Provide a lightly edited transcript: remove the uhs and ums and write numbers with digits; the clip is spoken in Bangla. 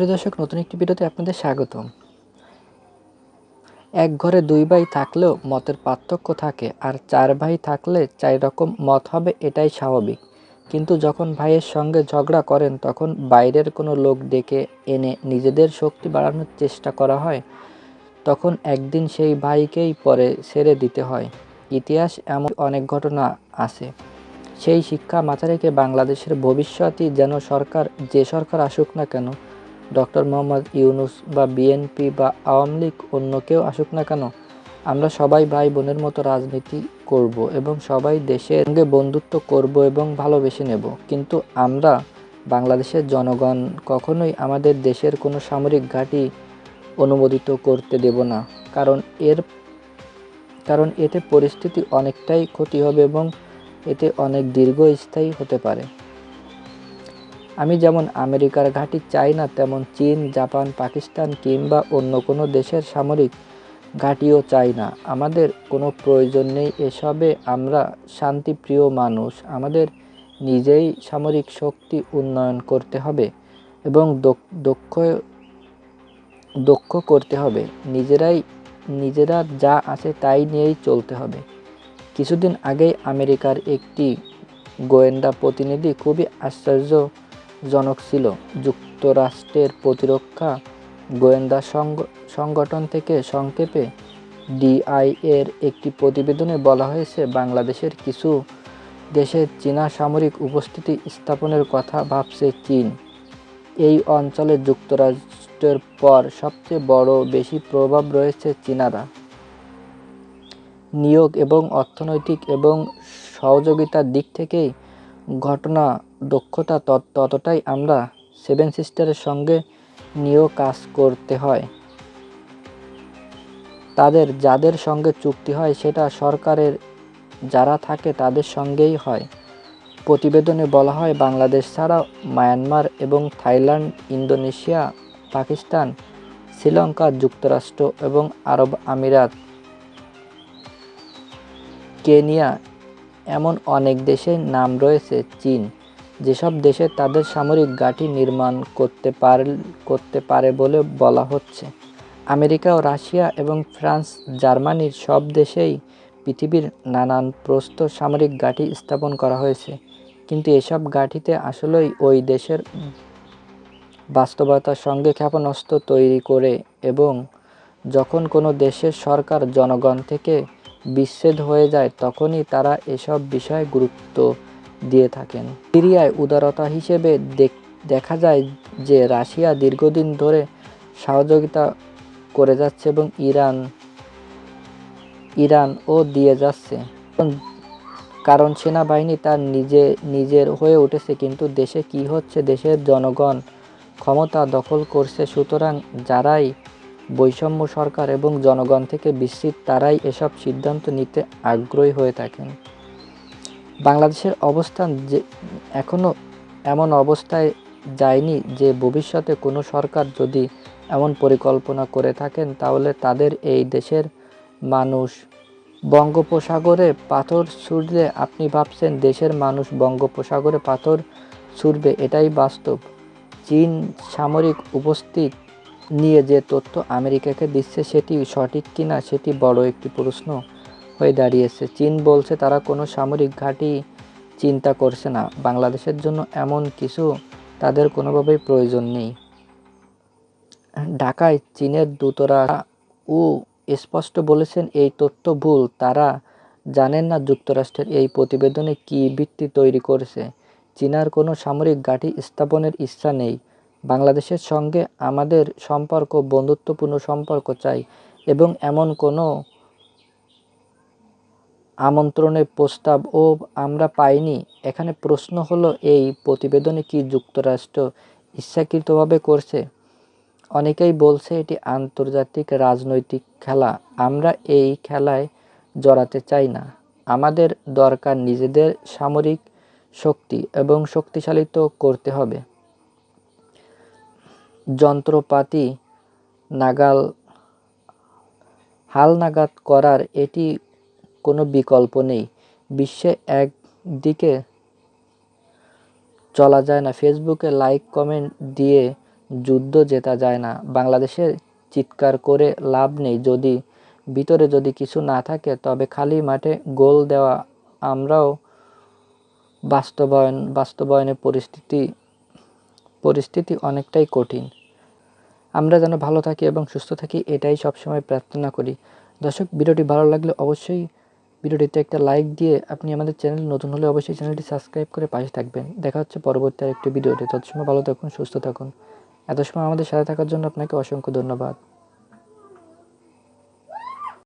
প্রিয় দর্শক, নতুন একটি ভিডিওতে আপনাদের স্বাগতম। এক ঘরে দুই ভাই থাকলেও মতের পার্থক্য থাকে, আর চার ভাই থাকলে 4 রকম মত হবে, এটাই স্বাভাবিক। কিন্তু যখন ভাইয়ের সঙ্গে ঝগড়া করেন তখন বাইরের কোনো লোক ডেকে এনে নিজেদের শক্তি বাড়ানোর চেষ্টা করা হয়, তখন একদিন সেই ভাইকেই পরে ছেড়ে দিতে হয়। ইতিহাস এমন অনেক ঘটনা আছে। সেই শিক্ষা মাথায় রেখে বাংলাদেশের ভবিষ্যতই যেন যে সরকার আসুক না কেন, ডক্টর মোহাম্মদ ইউনূস বা বিএনপি বা আওয়ামী লীগ, অন্য কেউ আসুক না কেন, আমরা সবাই ভাই বোনের মতো রাজনীতি করব এবং সবাই দেশের সঙ্গে বন্ধুত্ব করব এবং ভালোবেসে নেব। কিন্তু আমরা বাংলাদেশের জনগণ কখনোই আমাদের দেশের কোনো সামরিক ঘাঁটি অনুমোদিত করতে দেব না, কারণ এতে পরিস্থিতি অনেকটাই ক্ষতি হবে এবং এতে অনেক দীর্ঘস্থায়ী হতে পারে। আমি যেমন আমেরিকার ঘাঁটি চাই না, তেমন চীন, জাপান, পাকিস্তান কিংবা অন্য কোনো দেশের সামরিক ঘাঁটিও চাই না। আমাদের কোনো প্রয়োজন নেই এসবে। আমরা শান্তিপ্রিয় মানুষ। আমাদের নিজেই সামরিক শক্তি উন্নয়ন করতে হবে এবং দক্ষ করতে হবে। নিজেরা যা আছে তাই নিয়েই চলতে হবে। কিছুদিন আগেই আমেরিকার একটি গোয়েন্দা প্রতিনিধি খুবই আশ্চর্যজনক ছিল। যুক্তরাষ্ট্রের প্রতিরক্ষা গোয়েন্দা সংগঠন থেকে সংক্ষেপে ডিআই-এর একটি প্রতিবেদনে বলা হয়েছে, বাংলাদেশের কিছু দেশে চীনা সামরিক উপস্থিতি স্থাপনের কথা ভাবছে চীন। এই অঞ্চলে যুক্তরাষ্ট্রের পর সবচেয়ে বেশি প্রভাব রয়েছে চীনারা। নিয়োগ এবং অর্থনৈতিক এবং সহযোগিতার দিক থেকেই ঘটনা দক্ষতা ততটাই আমরা সেভেন সিস্টারের সঙ্গে নিয়েও কাজ করতে হয়। যাদের সঙ্গে চুক্তি হয় সেটা সরকারের যারা থাকে তাদের সঙ্গেই হয়। প্রতিবেদনে বলা হয়, বাংলাদেশ ছাড়াও মায়ানমার এবং থাইল্যান্ড, ইন্দোনেশিয়া, পাকিস্তান, শ্রীলঙ্কা, যুক্তরাষ্ট্র এবং আরব আমিরাত, কেনিয়া, এমন অনেক দেশের নাম রয়েছে। চীন যেসব দেশে তাদের সামরিক ঘাঁটি নির্মাণ করতে পারে বলে বলা হচ্ছে। আমেরিকা ও রাশিয়া এবং ফ্রান্স, জার্মানির সব দেশেই পৃথিবীর নানান প্রস্থ সামরিক ঘাঁটি স্থাপন করা হয়েছে। কিন্তু এসব ঘাঁটিতে আসলেই ওই দেশের বাস্তবতার সঙ্গে ক্ষেপণাস্ত্র তৈরি করে, এবং যখন কোনো দেশের সরকার জনগণ থেকে বিচ্ছেদ হয়ে যায় তখনই তারা এসব বিষয়ে গুরুত্ব দিয়ে থাকেন। সিরিয়ায় উদারতা হিসেবে দেখা যায় যে রাশিয়া দীর্ঘদিন ধরে সহযোগিতা করে যাচ্ছে এবং ইরানও দিয়ে যাচ্ছে, কারণ সেনাবাহিনী তার নিজের হয়ে উঠেছে। কিন্তু দেশে কি হচ্ছে? দেশের জনগণ ক্ষমতা দখল করছে। সুতরাং যারাই বৈষম্য সরকার এবং জনগণ থেকে বিচ্ছিন্ন, তারাই এসব সিদ্ধান্ত নিতে আগ্রহী হয়ে থাকেন। বাংলাদেশের অবস্থান এখনও এমন অবস্থায় যায়নি যে ভবিষ্যতে কোনো সরকার যদি এমন পরিকল্পনা করে থাকেন, তাহলে তাদের এই দেশের মানুষ বঙ্গোপসাগরে পাথর ছুঁড়লে আপনি ভাবছেন দেশের মানুষ বঙ্গোপসাগরে পাথর ছুঁড়বে, এটাই বাস্তব। চীন সামরিক উপস্থিতি নিয়ে যে তথ্য আমেরিকাকে দিচ্ছে সেটি সঠিক কিনা সেটি বড় একটি প্রশ্ন হয়ে দাঁড়িয়েছে। চীন বলছে তারা কোনো সামরিক ঘাঁটি চিন্তা করছে না। বাংলাদেশের জন্য এমন কিছু তাদের কোনোভাবেই প্রয়োজন নেই। ঢাকায় চীনের দূতাবাসও স্পষ্ট বলেছেন এই তথ্য ভুল। তারা জানেন না যুক্তরাষ্ট্রের এই প্রতিবেদনে কী ভিত্তি তৈরি করেছে। চীনার কোনো সামরিক ঘাঁটি স্থাপনের ইচ্ছা নেই। বাংলাদেশের সঙ্গে আমাদের সম্পর্ক বন্ধুত্বপূর্ণ সম্পর্ক চাই এবং এমন কোনো আমন্ত্রণের প্রস্তাবও আমরা পাইনি। এখানে প্রশ্ন হলো, এই প্রতিবেদনে কি যুক্তরাষ্ট্র ইচ্ছাকৃতভাবে করছে? অনেকেই বলছে এটি আন্তর্জাতিক রাজনৈতিক খেলা। আমরা এই খেলায় জড়াতে চাই না। আমাদের দরকার নিজেদের সামরিক শক্তি এবং শক্তিশালী করতে হবে। যন্ত্রপাতি হালনাগাদ করার এটি কোনো বিকল্প নেই। বিশ্বে একদিকে চলা যায় না। ফেসবুকে লাইক কমেন্ট দিয়ে যুদ্ধ জেতা যায় না। বাংলাদেশের চিৎকার করে লাভ নেই, যদি ভিতরে যদি কিছু না থাকে, তবে খালি মাঠে গোল দেওয়া। আমরাও বাস্তবায়নে পরিস্থিতি অনেকটাই কঠিন। আমরা যেন ভালো থাকি এবং সুস্থ থাকি, এটাই সবসময় প্রার্থনা করি। দর্শক, ভিডিওটি ভালো লাগলে অবশ্যই ভিডিওটিতে একটা লাইক দিয়ে আপনি আমাদের চ্যানেল নতুন হলে অবশ্যই চ্যানেলটি সাবস্ক্রাইব করে পাশে থাকবেন। দেখা হচ্ছে পরবর্তী আরেকটি ভিডিওতে। ততসময় ভালো থাকুন, সুস্থ থাকুন। এত সময় আমাদের সাথে থাকার জন্য আপনাকে অসংখ্য ধন্যবাদ।